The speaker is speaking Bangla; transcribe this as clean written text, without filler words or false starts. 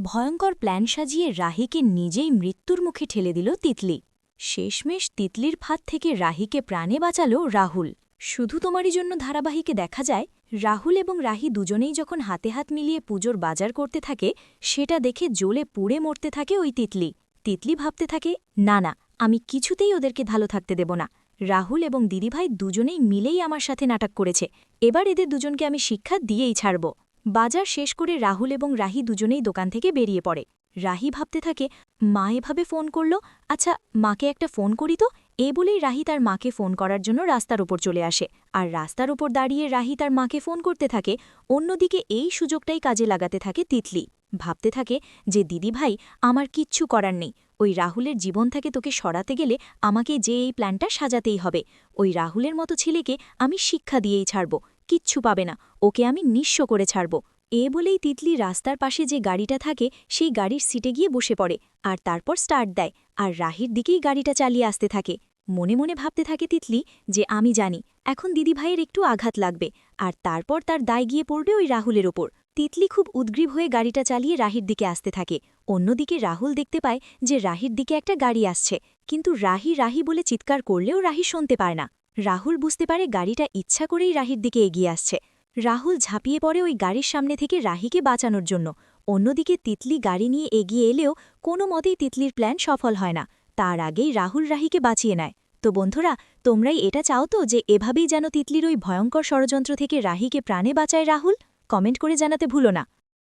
ভয়ঙ্কর প্ল্যান সাজিয়ে রাহিকে নিজেই মৃত্যুর মুখে ঠেলে দিল তিতলি। শেষমেশ তিতলির ফাঁদ থেকে রাহিকে প্রাণে বাঁচাল রাহুল। শুধু তোমারই জন্য ধারাবাহিকে দেখা যায় রাহুল এবং রাহি দুজনেই যখন হাতে হাত মিলিয়ে পুজোর বাজার করতে থাকে, সেটা দেখে জ্বলে পুড়ে মরতে থাকে ওই তিতলি। তিতলি ভাবতে থাকে, না না, আমি কিছুতেই ওদেরকে ভালো থাকতে দেব না। রাহুল এবং দিদিভাই দুজনেই মিলেই আমার সাথে নাটক করেছে, এবার এদের দুজনকে আমি শিক্ষা দিয়েই ছাড়ব। বাজার শেষ করে রাহুল এবং রাহি দুজনেই দোকান থেকে বেরিয়ে পড়ে। রাহি ভাবতে থাকে, মা এভাবে ফোন করল, আচ্ছা মাকে একটা ফোন করি তো। বলেই রাহি তার মাকে ফোন করার জন্য রাস্তার ওপর চলে আসে, আর রাস্তার ওপর দাঁড়িয়ে রাহি তার মাকে ফোন করতে থাকে। অন্যদিকে এই সুযোগটাই কাজে লাগাতে থাকে তিতলি। ভাবতে থাকে যে দিদিভাই, আমার কিচ্ছু করার নেই, ওই রাহুলের জীবন থেকে তোকে সরাতে গেলে আমাকে যে এই প্ল্যানটা সাজাতেই হবে। ওই রাহুলের মতো ছেলেকে আমি শিক্ষা দিয়েই ছাড়ব, কিচ্ছু পাবে না, ওকে আমি নিঃস্ব করে ছাড়ব। বলেই তিতলি রাস্তার পাশে যে গাড়িটা থাকে সেই গাড়ির সিটে গিয়ে বসে পড়ে, আর তারপর স্টার্ট দেয়, আর রাহির দিকেই গাড়িটা চালিয়ে আসতে থাকে। মনে মনে ভাবতে থাকে তিতলি যে আমি জানি এখন দিদিভাইয়ের একটু আঘাত লাগবে, আর তারপর তার দায় গিয়ে পড়বে ওই রাহুলের ওপর। তিতলি খুব উদ্গ্রীব হয়ে গাড়িটা চালিয়ে রাহির দিকে আসতে থাকে। অন্যদিকে রাহুল দেখতে পায় যে রাহির দিকে একটা গাড়ি আসছে, কিন্তু রাহি রাহি বলে চিৎকার করলেও রাহি শুনতে পায় না। রাহুল বুঝতে পারে গাড়িটা ইচ্ছা করেই রাহির দিকে এগিয়ে আসছে। রাহুল ঝাঁপিয়ে পড়ে ওই গাড়ির সামনে থেকে রাহিকে বাঁচানোর জন্য। অন্যদিকে তিতলি গাড়ি নিয়ে এগিয়ে এলেও কোনো মতেই তিতলির প্ল্যান সফল হয় না। তার আগেই রাহুল রাহিকে বাঁচিয়ে নেয়। তো বন্ধুরা, তোমরাই এটা চাও তো যে এভাবেই যেন তিতলির ওই ভয়ঙ্কর ষড়যন্ত্র থেকে রাহিকে প্রাণে বাঁচায় রাহুল? কমেন্ট করে জানাতে ভুলো না।